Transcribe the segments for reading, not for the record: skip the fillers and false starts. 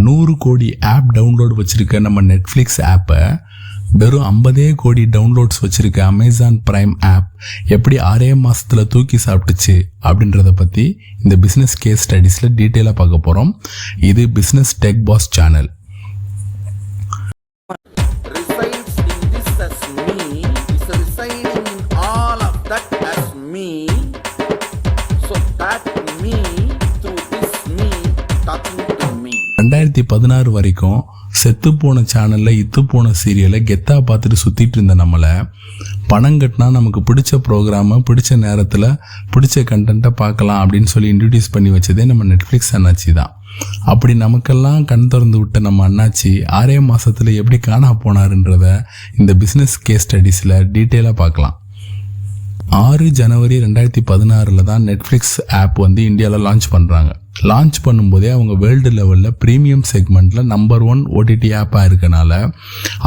100 கோடி app download வச்சுருக்க நம்ம நெட்ஃப்ளிக்ஸ் ஆப்பை வெறும் 50 கோடி டவுன்லோட்ஸ் வச்சுருக்க அமேசான் பிரைம் ஆப் எப்படி 6 மாதத்தில் தூக்கி சாப்பிட்டுச்சு அப்படின்றத பற்றி இந்த பிஸ்னஸ் கேஸ் ஸ்டடீஸில் டீட்டெயிலாக பார்க்க போகிறோம். இது பிஸ்னஸ் டெக் பாஸ் சேனல். ரெண்டாயிரத்தி 16 வரைக்கும் செத்துப்போன சேனலில் இத்துப்போன சீரியலை கெத்தா பார்த்துட்டு சுற்றிட்டு இருந்த நம்மளை பணம் கட்டினா நமக்கு பிடிச்ச ப்ரோக்ராமை பிடிச்ச நேரத்தில் பிடிச்ச கண்டென்ட்டை பார்க்கலாம் அப்படின்னு சொல்லி இன்ட்ரடியூஸ் பண்ணி வச்சதே நம்ம நெட்ஃப்ளிக்ஸ் அண்ணாச்சி தான். அப்படி நமக்கெல்லாம் கண் திறந்து விட்ட நம்ம அண்ணாச்சி 6 மாதத்தில் எப்படி காணா போனாருன்றத இந்த பிஸ்னஸ் கேஸ் ஸ்டடீஸில் டீட்டெயிலாக பார்க்கலாம். 6 ஜனவரி 2016 தான் நெட்ஃப்ளிக்ஸ் ஆப் வந்து இந்தியாவில் லான்ச் பண்ணுறாங்க. லான்ச் பண்ணும்போதே அவங்க வேர்ல்டு லெவலில் ப்ரீமியம் செக்மெண்ட்டில் நம்பர் 1 ஓடிடி ஆப்பாக இருக்கனால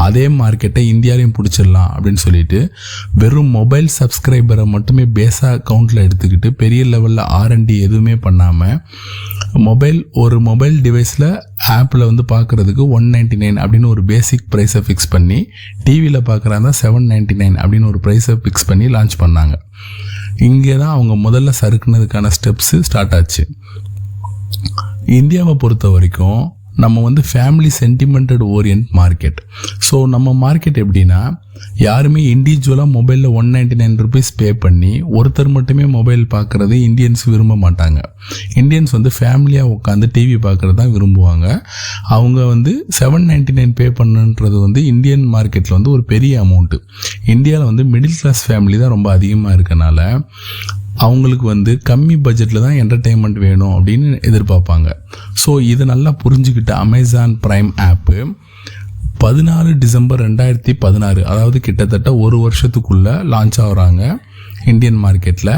அதே மார்க்கெட்டை இந்தியாலையும் பிடிச்சிடலாம் அப்படின்னு சொல்லிட்டு வெறும் மொபைல் சப்ஸ்கிரைபரை மட்டுமே பேஸாக அக்கௌண்ட்டில் எடுத்துக்கிட்டு பெரிய லெவலில் R&D எதுவுமே பண்ணாமல் ஒரு மொபைல் டிவைஸில் ஆப்பில் வந்து பார்க்குறதுக்கு $199 அப்படின்னு ஒரு பேசிக் ப்ரைஸை ஃபிக்ஸ் பண்ணி டிவியில் பார்க்குறாங்க $799 அப்படின்னு ஒரு ப்ரைஸை ஃபிக்ஸ் பண்ணி லான்ச் பண்ணாங்க. இங்கே தான் அவங்க முதல்ல சறுக்குனதுக்கான ஸ்டெப்ஸு ஸ்டார்ட் ஆச்சு. இந்தியாவை பொறுத்த வரைக்கும் நம்ம வந்து ஃபேமிலி சென்டிமெண்டட் ஓரியன்ட் மார்க்கெட். ஸோ நம்ம மார்க்கெட் எப்படின்னா யாருமே இண்டிவிஜுவலாக மொபைலில் $199 பே பண்ணி ஒருத்தர் மட்டுமே மொபைல் பார்க்குறது இந்தியன்ஸ் விரும்ப மாட்டாங்க. இந்தியன்ஸ் வந்து ஃபேமிலியாக உட்காந்து டிவி பார்க்குறது தான் விரும்புவாங்க. அவங்க வந்து $799 பே பண்ணுன்றது வந்து இந்தியன் மார்க்கெட்டில் வந்து ஒரு பெரிய அமௌண்ட்டு. இந்தியாவில் வந்து மிடில் கிளாஸ் ஃபேமிலி தான் ரொம்ப அதிகமாக இருக்கனால அவங்களுக்கு வந்து கம்மி பட்ஜெட்டில் தான் என்டர்டெயின்மெண்ட் வேணும் அப்படின்னு எதிர்பார்ப்பாங்க. ஸோ இதை நல்லா புரிஞ்சுக்கிட்ட அமேசான் பிரைம் ஆப்பு 14 டிசம்பர் 2016, அதாவது கிட்டத்தட்ட ஒரு வருஷத்துக்குள்ளே லான்ச் ஆகுறாங்க இந்தியன் மார்க்கெட்டில்.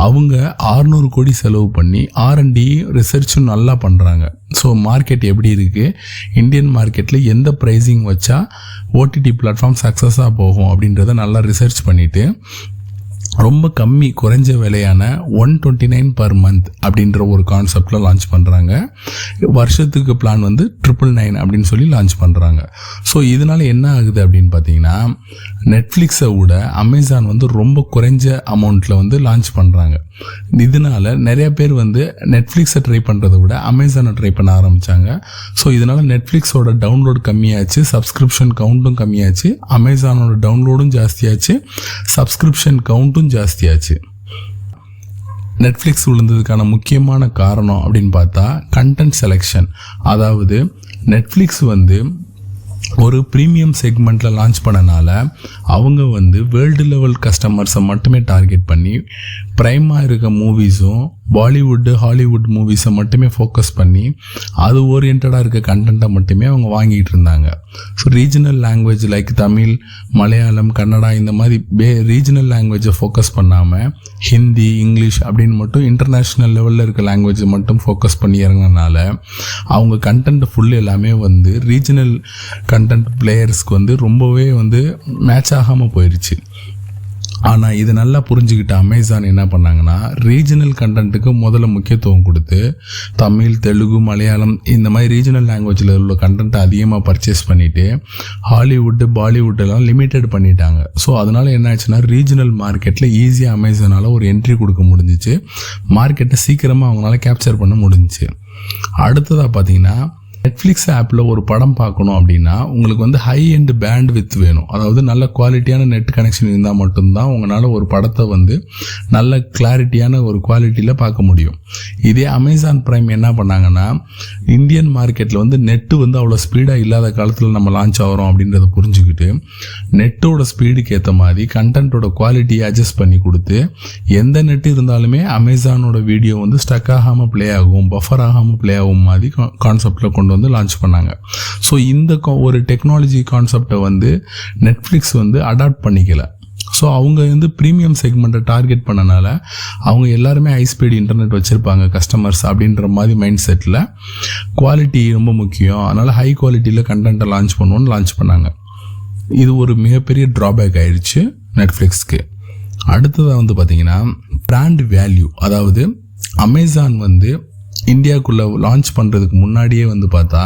அவங்க 600 கோடி செலவு பண்ணி R&D ரிசர்ச்சும் நல்லா பண்ணுறாங்க. ஸோ மார்க்கெட் எப்படி இருக்குது, இந்தியன் மார்க்கெட்டில் எந்த ப்ரைஸிங் வச்சா ஓடிடி பிளாட்ஃபார்ம் சக்ஸஸாக போகும் அப்படின்றத நல்லா ரிசர்ச் பண்ணிவிட்டு ரொம்ப குறைஞ்ச விலையான $129 per month அப்படின்ற ஒரு கான்செப்டில் லான்ச் பண்ணுறாங்க. வருஷத்துக்கு பிளான் வந்து $999 அப்படின்னு சொல்லி லான்ச் பண்ணுறாங்க. ஸோ இதனால் என்ன ஆகுது அப்படின்னு பார்த்தீங்கன்னா நெட்ஃப்ளிக்ஸை விட அமேசான் வந்து ரொம்ப குறைஞ்ச அமௌண்ட்டில் வந்து லான்ச் பண்ணுறாங்க. இதனால் நிறைய பேர் வந்து நெட்ஃப்ளிக்ஸை ட்ரை பண்ணுறதை விட அமேசானை ட்ரை பண்ண ஆரம்பித்தாங்க. ஸோ இதனால் நெட்ஃப்ளிக்ஸோட டவுன்லோட் கம்மியாச்சு, சப்ஸ்கிரிப்ஷன் கவுண்ட்டும் கம்மியாச்சு, அமேசானோட டவுன்லோடும் ஜாஸ்தியாச்சு, சப்ஸ்கிரிப்ஷன் கவுண்ட்டும் ஜாஸ்தியாச்சு. நெட்ஃப்ளிக்ஸ் விழுந்ததுக்கான முக்கியமான காரணம் அப்படின்னு பார்த்தா கண்டென்ட் செலெக்ஷன். அதாவது நெட்ஃப்ளிக்ஸ் வந்து ஒரு ப்ரீமியம் செக்மெண்ட்டில் லான்ச் பண்ணனால அவங்க வந்து வேர்ல்டு லெவல் கஸ்டமர்ஸை மட்டுமே டார்கெட் பண்ணி ப்ரைமாக இருக்க மூவிஸும் பாலிவுட்டு ஹாலிவுட் மூவிஸை மட்டுமே ஃபோக்கஸ் பண்ணி அது ஓரியன்டாக இருக்க கண்டென்ட்டை மட்டுமே அவங்க வாங்கிட்டு இருந்தாங்க. So regional language like Tamil, Malayalam, Kannada இந்த மாதிரி ரீஜனல் லாங்குவேஜை ஃபோக்கஸ் பண்ணாமல் ஹிந்தி, இங்கிலீஷ் அப்படின்னு மட்டும் இன்டர்நேஷ்னல் லெவலில் இருக்க லாங்குவேஜை மட்டும் ஃபோக்கஸ் பண்ணி இறங்கினால அவங்க கண்டென்ட் ஃபுல் எல்லாமே வந்து ரீஜனல் கண்டென்ட் பிளேயர்ஸ்க்கு வந்து ரொம்பவே வந்து மேட்ச் ஆகாமல் போயிடுச்சு. ஆனால் இது நல்லா புரிஞ்சுக்கிட்ட அமேசான் என்ன பண்ணாங்கன்னா ரீஜனல் கண்டென்ட்டுக்கு முதல்ல முக்கியத்துவம் கொடுத்து தமிழ், தெலுங்கு, மலையாளம் இந்த மாதிரி ரீஜனல் லாங்குவேஜில் உள்ள கண்டென்ட்டை அதிகமாக பர்ச்சேஸ் பண்ணிவிட்டு ஹாலிவுட்டு, பாலிவுட்டெல்லாம் லிமிட்டட் பண்ணிட்டாங்க. ஸோ அதனால் என்ன ஆச்சுன்னா ரீஜனல் மார்க்கெட்டில் ஈஸியாக அமேசானால் ஒரு என்ட்ரி கொடுக்க முடிஞ்சிச்சு. மார்க்கெட்டை சீக்கிரமாக அவங்களால கேப்சர் பண்ண முடிஞ்சிச்சு. அடுத்ததாக பார்த்தீங்கன்னா நெட்ஃப்ளிக்ஸ் ஆப்பில் ஒரு படம் பார்க்கணும் அப்படின்னா உங்களுக்கு வந்து ஹை எண்ட் பேண்ட் வித் வேணும். அதாவது நல்ல குவாலிட்டியான நெட் கனெக்ஷன் இருந்தால் மட்டும்தான் உங்களால் ஒரு படத்தை வந்து நல்ல கிளாரிட்டியான ஒரு குவாலிட்டியில் பார்க்க முடியும். இதே அமேசான் பிரைம் என்ன பண்ணாங்கன்னா இந்தியன் மார்க்கெட்டில் வந்து நெட்டு வந்து அவ்வளோ ஸ்பீடாக இல்லாத காலத்தில் நம்ம லான்ச் ஆகிறோம் அப்படின்றத புரிஞ்சுக்கிட்டு நெட்டோட ஸ்பீடுக்கு ஏற்ற மாதிரி கண்டென்ட்டோட குவாலிட்டியை அட்ஜஸ்ட் பண்ணி கொடுத்து எந்த நெட் இருந்தாலுமே அமேசானோட வீடியோ வந்து ஸ்டக் ஆகாமல் ப்ளே ஆகும், பஃபர் ஆகாமல் ப்ளே ஆகும் மாதிரி கான்செப்டில் கொண்டு வந்து லான்ச் பண்ணாங்க. ஸோ இந்த ஒரு டெக்னாலஜி கான்செப்டை வந்து நெட்ஃப்ளிக்ஸ் வந்து அடாப்ட் பண்ணிக்கல. ஸோ அவங்க வந்து ப்ரீமியம் செக்மெண்ட்டை டார்கெட் பண்ணனால அவங்க எல்லாருமே ஹை ஸ்பீட் இன்டர்நெட் வச்சுருப்பாங்க கஸ்டமர்ஸ் அப்படின்ற மாதிரி மைண்ட் செட்டில் குவாலிட்டி ரொம்ப முக்கியம், அதனால் ஹை குவாலிட்டியில் கண்டென்ட்டை லான்ச் பண்ணுவோன்னு லான்ச் பண்ணாங்க. இது ஒரு மிகப்பெரிய ட்ராபேக் ஆயிடுச்சு நெட்ஃப்ளிக்ஸ்க்கு. அடுத்ததாக வந்து பார்த்திங்கன்னா பிராண்ட் வேல்யூ. அதாவது அமேசான் வந்து இந்தியாவுக்குள்ளே லான்ச் பண்ணுறதுக்கு முன்னாடியே வந்து பார்த்தா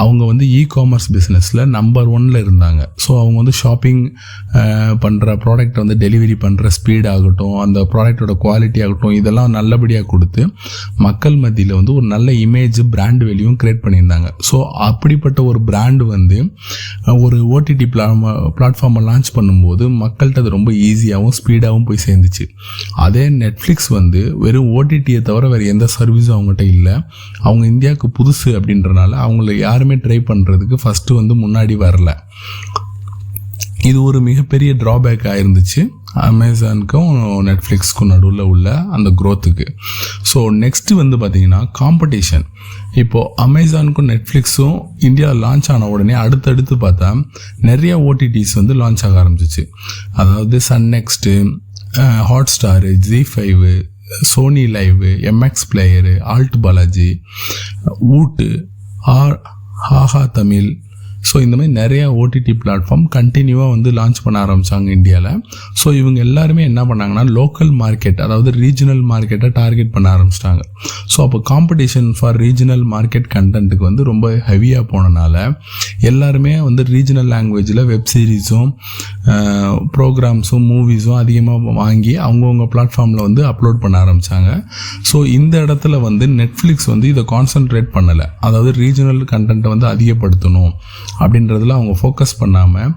அவங்க வந்து காமர்ஸ் பிஸ்னஸில் நம்பர் 1 இருந்தாங்க. ஸோ அவங்க வந்து ஷாப்பிங் பண்ணுற ப்ராடக்ட் வந்து டெலிவரி பண்ணுற ஸ்பீட் ஆகட்டும், அந்த ப்ராடக்டோட குவாலிட்டி ஆகட்டும், இதெல்லாம் நல்லபடியாக கொடுத்து மக்கள் மத்தியில் வந்து ஒரு நல்ல இமேஜ் பிராண்ட் வேல்யூவும் க்ரியேட் பண்ணியிருந்தாங்க. ஸோ அப்படிப்பட்ட ஒரு பிராண்டு வந்து ஒரு ஓடிடி பிளாட்ஃபார்மை லான்ச் பண்ணும்போது மக்கள்கிட்ட அது ரொம்ப ஈஸியாகவும் ஸ்பீடாகவும் போய் சேர்ந்துச்சு. அதே நெட்ஃப்ளிக்ஸ் வந்து வெறும் ஓடிடியை தவிர வேறு எந்த சர்வீஸும் அவங்ககிட்ட இல்லை. அவங்க இந்தியாவுக்கு புதுசு அப்படின்றனால அவங்கள யாருமே ட்ரை பண்ணுறதுக்கு ஃபஸ்ட்டு வந்து முன்னாடி வரல. இது ஒரு மிகப்பெரிய ட்ராபேக் ஆயிருந்துச்சு அமேசானுக்கும் நெட்ஃப்ளிக்ஸ்க்கும் நடுவில் உள்ள அந்த க்ரோத்துக்கு. ஸோ நெக்ஸ்ட்டு வந்து பார்த்திங்கன்னா காம்படிஷன். இப்போது அமேசானுக்கும் நெட்ஃப்ளிக்ஸும் இந்தியாவில் லான்ச் ஆன உடனே அடுத்தடுத்து பார்த்தா நிறைய ஓடிடிஸ் வந்து லான்ச் ஆக ஆரம்பிச்சிச்சு. அதாவது Sun next, Hotstar, ZEE5, Sony LIV, MX player, ALT Balaji, Voot, aha Tamil. So இந்த மாதிரி நிறையா ஓடிடி பிளாட்ஃபார்ம் கண்டினியூவாக வந்து லான்ச் பண்ண ஆரம்பித்தாங்க இந்தியாவில். ஸோ இவங்க எல்லாருமே என்ன பண்ணாங்கன்னா லோக்கல் மார்க்கெட், அதாவது ரீஜனல் மார்க்கெட்டை டார்கெட் பண்ண ஆரம்பிச்சிட்டாங்க. ஸோ அப்போ காம்படிஷன் ஃபார் ரீஜனல் மார்க்கெட் கண்டென்ட்டுக்கு வந்து ரொம்ப ஹெவியாக போனனால எல்லாருமே வந்து ரீஜனல் லாங்குவேஜில் வெப் சீரிஸும் ப்ரோக்ராம்ஸும் மூவிஸும் அதிகமாக வாங்கி அவங்கவுங்க பிளாட்ஃபார்மில் வந்து அப்லோட் பண்ண ஆரம்பித்தாங்க. ஸோ இந்த இடத்துல வந்து நெட்ஃப்ளிக்ஸ் வந்து இதை கான்சன்ட்ரேட் பண்ணலை. அதாவது ரீஜனல் கண்டென்ட்டை வந்து அதிகப்படுத்தணும் அப்படின்றதுல அவங்க ஃபோக்கஸ் பண்ணாமல்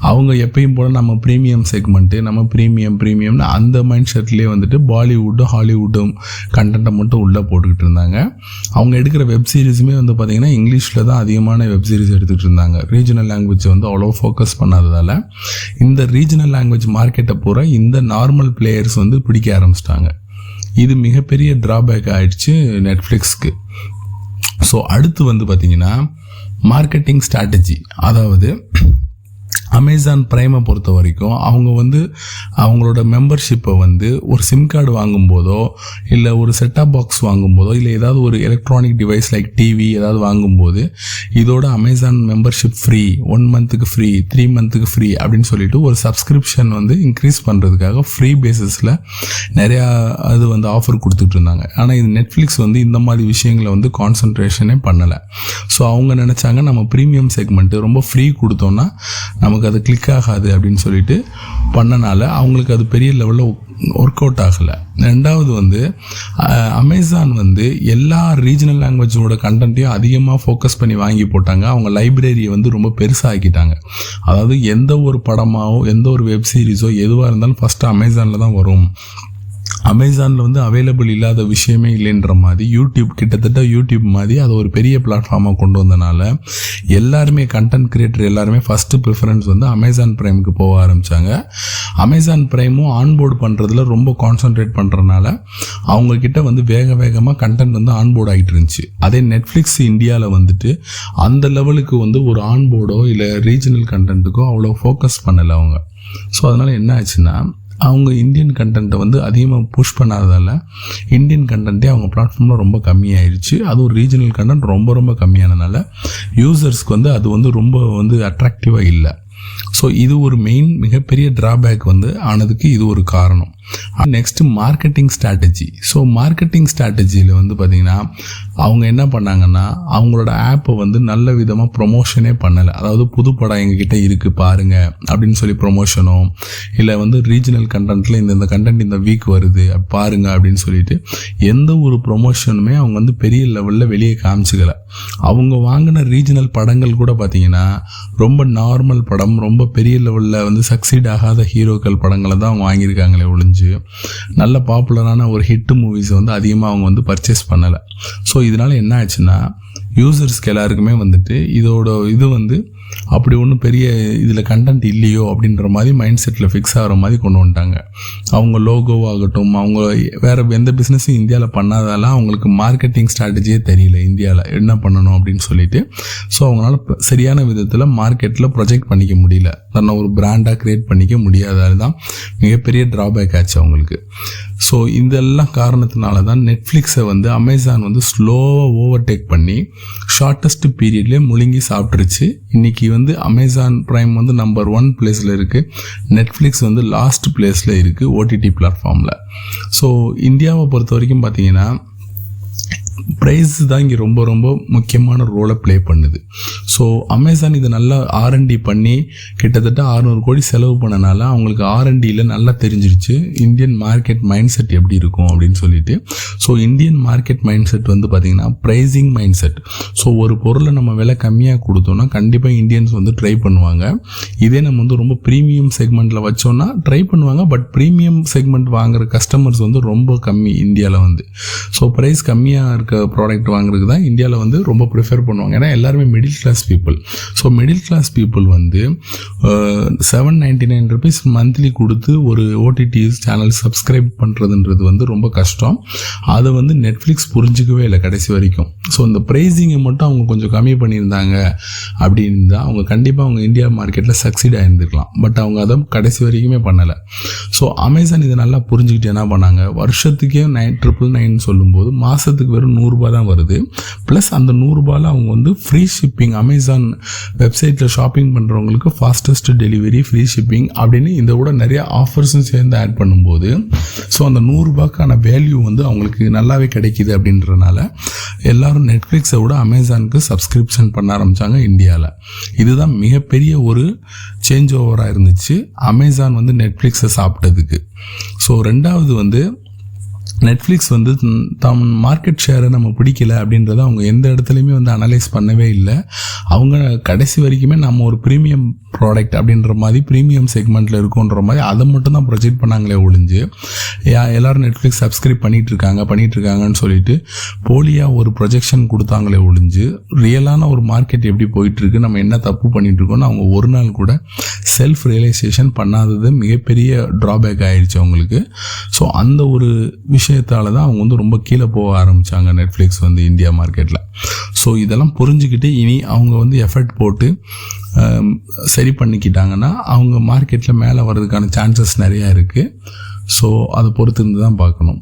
அவங்க எப்பயும் போல் நம்ம ப்ரீமியம் செக்மெண்ட்டு, நம்ம ப்ரீமியம்னு அந்த மைண்ட் செட்லேயே வந்துட்டு பாலிவுட்டும் ஹாலிவுட்டும் கண்டென்ட்டை மட்டும் உள்ளே போட்டுக்கிட்டு இருந்தாங்க. அவங்க எடுக்கிற வெப் சீரிஸுமே வந்து பார்த்திங்கன்னா இங்கிலீஷில் தான் அதிகமான வெப் சீரிஸ் எடுத்துகிட்டு இருந்தாங்க. ரீஜனல் லாங்குவேஜ் வந்து அவ்வளோ ஃபோக்கஸ் பண்ணாததால் இந்த ரீஜனல் லாங்குவேஜ் மார்க்கெட்டை பூரா இந்த நார்மல் பிளேயர்ஸ் வந்து பிடிக்க ஆரம்பிச்சிட்டாங்க. இது மிகப்பெரிய ட்ராபேக் ஆகிடுச்சு நெட்ஃப்ளிக்ஸ்க்கு. ஸோ அடுத்து வந்து பார்த்திங்கன்னா மார்க்கெட்டிங் ஸ்ட்ராட்டஜி. அதாவது அமேசான் ப்ரைமை பொறுத்த வரைக்கும் அவங்க வந்து அவங்களோட மெம்பர்ஷிப்பை வந்து ஒரு சிம் கார்டு வாங்கும்போதோ இல்லை ஒரு செட்டாப் பாக்ஸ் வாங்கும்போதோ இல்லை ஏதாவது ஒரு எலக்ட்ரானிக் டிவைஸ் லைக் டிவி ஏதாவது வாங்கும்போது இதோட அமேசான் மெம்பர்ஷிப் ஃப்ரீ, 1 மந்த்துக்கு ஃப்ரீ, 3 மந்த்துக்கு ஃப்ரீ அப்படின்னு சொல்லிட்டு ஒரு சப்ஸ்கிரிப்ஷன் வந்து இன்க்ரீஸ் பண்ணுறதுக்காக ஃப்ரீ பேசிஸில் நிறையா அது வந்து ஆஃபர் கொடுத்துட்டு இருந்தாங்க. ஆனால் இது நெட்ஃப்ளிக்ஸ் வந்து இந்த மாதிரி விஷயங்களை வந்து கான்சன்ட்ரேஷனே பண்ணலை. ஸோ அவங்க நினச்சாங்க நம்ம ப்ரீமியம் செக்மெண்ட்டு ரொம்ப ஃப்ரீ கொடுத்தோன்னா நமக்கு அது கிளிக் ஆகாது அப்படின்னு சொல்லிட்டு பண்ணனால அவங்களுக்கு அது பெரிய லெவலில் ஒர்க் அவுட் ஆகலை. ரெண்டாவது வந்து அமேசான் வந்து எல்லா ரீஜனல் லாங்குவேஜோட கண்டென்ட்டையும் அதிகமாக ஃபோக்கஸ் பண்ணி வாங்கி போட்டாங்க. அவங்க லைப்ரரியை வந்து ரொம்ப பெருசாக ஆக்கிட்டாங்க. அதாவது எந்த ஒரு படமாவோ எந்த ஒரு வெப் சீரிஸோ எதுவாக இருந்தாலும் ஃபஸ்ட்டு அமேசானில் தான் வரும். அமேசானில் வந்து அவைலபிள் இல்லாத விஷயமே இல்லைன்ற மாதிரி கிட்டத்தட்ட யூடியூப் மாதிரி அதை ஒரு பெரிய பிளாட்ஃபார்மாக கொண்டு வந்தனால எல்லாருமே கண்டென்ட் கிரியேட்டர் எல்லாருமே ஃபஸ்ட்டு ப்ரிஃபரன்ஸ் வந்து அமேசான் ப்ரைமுக்கு போக ஆரம்பித்தாங்க. அமேசான் ப்ரைமும் ஆன்போர்டு பண்ணுறதுல ரொம்ப கான்சன்ட்ரேட் பண்ணுறதுனால அவங்கக்கிட்ட வந்து வேகமாக கண்டென்ட் வந்து ஆன்போர்டு ஆகிட்டு இருந்துச்சு. அதே நெட்ஃப்ளிக்ஸ் இந்தியாவில் வந்துட்டு அந்த லெவலுக்கு வந்து ஒரு ஆன்போர்டோ இல்லை ரீஜனல் கண்டென்ட்டுக்கோ அவ்வளோ ஃபோக்கஸ் பண்ணலை அவங்க. ஸோ அதனால் என்ன ஆச்சுன்னா அவங்க இந்தியன் கண்டென்ட்டை வந்து அதிகமாக புஷ் பண்ணாததால் இந்தியன் கண்டென்ட்டே அவங்க பிளாட்ஃபார்மில் ரொம்ப கம்மியாயிடுச்சு. அதுவும் ரீஜனல் கண்டென்ட் ரொம்ப கம்மியானதுனால யூசர்ஸ்க்கு வந்து அது வந்து ரொம்ப வந்து அட்ராக்டிவாக இல்லை. ஸோ இது ஒரு மிகப்பெரிய ட்ராபேக் வந்து ஆனதுக்கு இது ஒரு காரணம். Next marketing strategy. So marketing ஸ்ட்ராட்டஜியில் வந்து பார்த்திங்கன்னா அவங்க என்ன பண்ணாங்கன்னா அவங்களோட ஆப்பை வந்து நல்ல விதமாக ப்ரொமோஷனே பண்ணலை. அதாவது புது படம் எங்ககிட்ட இருக்குது பாருங்கள் அப்படின்னு சொல்லி ப்ரொமோஷனோ இல்லை வந்து ரீஜனல் கண்டென்ட்டில் இந்த கண்டென்ட் இந்த வீக் வருது பாருங்கள் அப்படின்னு சொல்லிட்டு எந்த ஒரு ப்ரொமோஷனுமே அவங்க வந்து பெரிய லெவலில் வெளியே காமிச்சிக்கலை. அவங்க வாங்கின ரீஜனல் படங்கள் கூட பார்த்திங்கன்னா ரொம்ப நார்மல் படம், ரொம்ப பெரிய லெவலில் வந்து சக்சீட் ஆகாத ஹீரோக்கள் படங்களை தான் அவங்க வாங்கியிருக்காங்களே ஒழிஞ்சு நல்ல பாப்புலரான ஒரு ஹிட் மூவிஸை வந்து அதிகமாக அவங்க வந்து பர்ச்சேஸ் பண்ணலை. ஸோ இதனால் என்ன ஆச்சுன்னா யூசர்ஸ்க்கு எல்லாருக்குமே வந்துட்டு இது வந்து அப்படி ஒன்றும் பெரிய இதில் கண்டென்ட் இல்லையோ அப்படின்ற மாதிரி மைண்ட் செட்டில் ஃபிக்ஸ் ஆகிற மாதிரி கொண்டு வந்துட்டாங்க. அவங்க லோகோவாகட்டும், அவங்க வேறு எந்த பிஸ்னஸும் இந்தியாவில் பண்ணாதால அவங்களுக்கு மார்க்கெட்டிங் ஸ்ட்ராட்டஜியே தெரியல இந்தியாவில் என்ன பண்ணணும் அப்படின்னு சொல்லிட்டு. ஸோ அவங்களால சரியான விதத்தில் மார்க்கெட்டில் ப்ரொஜெக்ட் பண்ணிக்க முடியல, தன்னை ஒரு பிராண்டாக க்ரியேட் பண்ணிக்க முடியாதது தான் மிகப்பெரிய ட்ராபேக் ஆச்சு அவங்களுக்கு. ஸோ இதெல்லாம் காரணத்தினால தான் நெட்ஃப்ளிக்ஸை வந்து அமேசான் வந்து ஸ்லோவாக ஓவர்டேக் பண்ணி ஷார்ட்டஸ்ட் பீரியட்லேயே முழுங்கி சாப்பிட்ருச்சு. இன்றைக்கி வந்து அமேசான் ப்ரைம் வந்து நம்பர் 1 பிளேஸில் இருக்குது, நெட்ஃப்ளிக்ஸ் வந்து லாஸ்ட் பிளேஸில் இருக்குது ஓடிடி பிளாட்ஃபார்மில். ஸோ இந்தியாவை பொறுத்த வரைக்கும் பார்த்திங்கன்னா ப்ரைஸ் தான் இங்கே ரொம்ப ரொம்ப முக்கியமான ரோலை ப்ளே பண்ணுது. ஸோ அமேசான் இது நல்லா R&D பண்ணி கிட்டத்தட்ட 600 கோடி செலவு பண்ணனால அவங்களுக்கு R&Dயில் நல்லா தெரிஞ்சிருச்சு இந்தியன் மார்க்கெட் மைண்ட் செட் எப்படி இருக்கும் அப்படின்னு சொல்லிட்டு. So Indian market mind set வந்து பார்த்திங்கன்னா ப்ரைஸிங் மைண்ட் செட். ஸோ ஒரு பொருளை நம்ம விலை கம்மியாக கொடுத்தோன்னா கண்டிப்பாக இந்தியன்ஸ் வந்து ட்ரை பண்ணுவாங்க. இதே நம்ம வந்து ரொம்ப ப்ரீமியம் செக்மெண்ட்டில் வச்சோன்னா ட்ரை பண்ணுவாங்க. பட் ப்ரீமியம் செக்மெண்ட் வாங்குற கஸ்டமர்ஸ் வந்து ரொம்ப கம்மி இந்தியாவில் வந்து. ஸோ ப்ரைஸ் கம்மியாக இருக்க ப்ராடக்ட் வாங்குறதுக்கு தான் இந்தியாவில் வந்து ரொம்ப ப்ரிஃபர் பண்ணுவாங்க. ஏன்னா எல்லாருமே middle class people. So middle class people வந்து $799 மந்த்லி கொடுத்து ஒரு OTT சேனல் சப்ஸ்கிரைப் பண்ணுறதுன்றது வந்து ரொம்ப கஷ்டம். அதை வந்து நெட்ஃப்ளிக்ஸ் புரிஞ்சிக்கவே இல்லை கடைசி வரைக்கும். ஸோ இந்த ப்ரைஸிங்கை மட்டும் அவங்க கொஞ்சம் கம்மி பண்ணியிருந்தாங்க அப்படின்னு தான் அவங்க கண்டிப்பாக அவங்க இந்தியா மார்க்கெட்டில் சக்சீட் ஆகியிருந்துருக்கலாம். பட் அவங்க அதை கடைசி வரைக்குமே பண்ணலை. ஸோ அமேசான் இதை நல்லா புரிஞ்சுக்கிட்டு என்ன பண்ணாங்க, வருஷத்துக்கே 999 சொல்லும்போது மாதத்துக்கு வெறும் $100 தான் வருது. ப்ளஸ் அந்த $100 அவங்க வந்து ஃப்ரீ ஷிப்பிங், அமேசான் வெப்சைட்டில் ஷாப்பிங் பண்ணுறவங்களுக்கு ஃபாஸ்டஸ்ட் டெலிவரி, ஃப்ரீ ஷிப்பிங் அப்படின்னு இந்த கூட நிறைய ஆஃபர்ஸும் சேர்ந்து ஆட் பண்ணும்போது ஸோ அந்த $100 வேல்யூ வந்து அவங்களுக்கு நல்லாவே கிடைக்கிது. அப்படின்றனால எல்லாரும் நெட்ஃப்ளிக்ஸை விட அமேசானுக்கு சப்ஸ்கிரிப்ஷன் பண்ண ஆரம்பித்தாங்க இந்தியாவில். இதுதான் மிகப்பெரிய ஒரு சேஞ்ச் ஓவராக இருந்துச்சு அமேசான் வந்து நெட்ஃப்ளிக்ஸை சாப்பிட்டதுக்கு. ஸோ ரெண்டாவது வந்து நெட்ஃப்ளிக்ஸ் வந்து தம் மார்க்கெட் ஷேரை நம்ம பிடிக்கல அப்படின்றத அவங்க எந்த இடத்துலையுமே வந்து அனலைஸ் பண்ணவே இல்லை. அவங்க கடைசி வரைக்குமே நம்ம ஒரு ப்ரீமியம் ப்ராடக்ட் அப்படின்ற மாதிரி ப்ரீமியம் செக்மெண்ட்டில் இருக்குன்ற மாதிரி அதை மட்டும் தான் ப்ரொஜெக்ட் பண்ணாங்களே ஒழிஞ்சு எல்லோரும் நெட்ஃப்ளிக்ஸ் சப்ஸ்கிரைப் பண்ணிகிட்ருக்காங்கன்னு சொல்லிட்டு போலியாக ஒரு ப்ரொஜெக்ஷன் கொடுத்தாங்களே ஒழிஞ்சு ரியலான ஒரு மார்க்கெட் எப்படி போயிட்டுருக்கு, நம்ம என்ன தப்பு பண்ணிகிட்ருக்கோன்னு அவங்க ஒரு நாள் கூட செல்ஃப் ரியலைசேஷன் பண்ணாதது மிகப்பெரிய ட்ராபேக் ஆகிடுச்சு அவங்களுக்கு. ஸோ அந்த ஒரு விஷயத்தால் தான் அவங்க வந்து ரொம்ப கீழே போக ஆரம்பித்தாங்க நெட்ஃப்ளிக்ஸ் வந்து இந்தியா மார்க்கெட்டில். ஸோ இதெல்லாம் புரிஞ்சுக்கிட்டு இனி அவங்க வந்து எஃபர்ட் போட்டு சரி பண்ணிக்கிட்டாங்கன்னா அவங்க மார்க்கெட்டில் மேலே வர்றதுக்கான சான்சஸ் நிறையா இருக்குது. ஸோ அதை பொறுத்து இருந்து தான் பார்க்கணும்.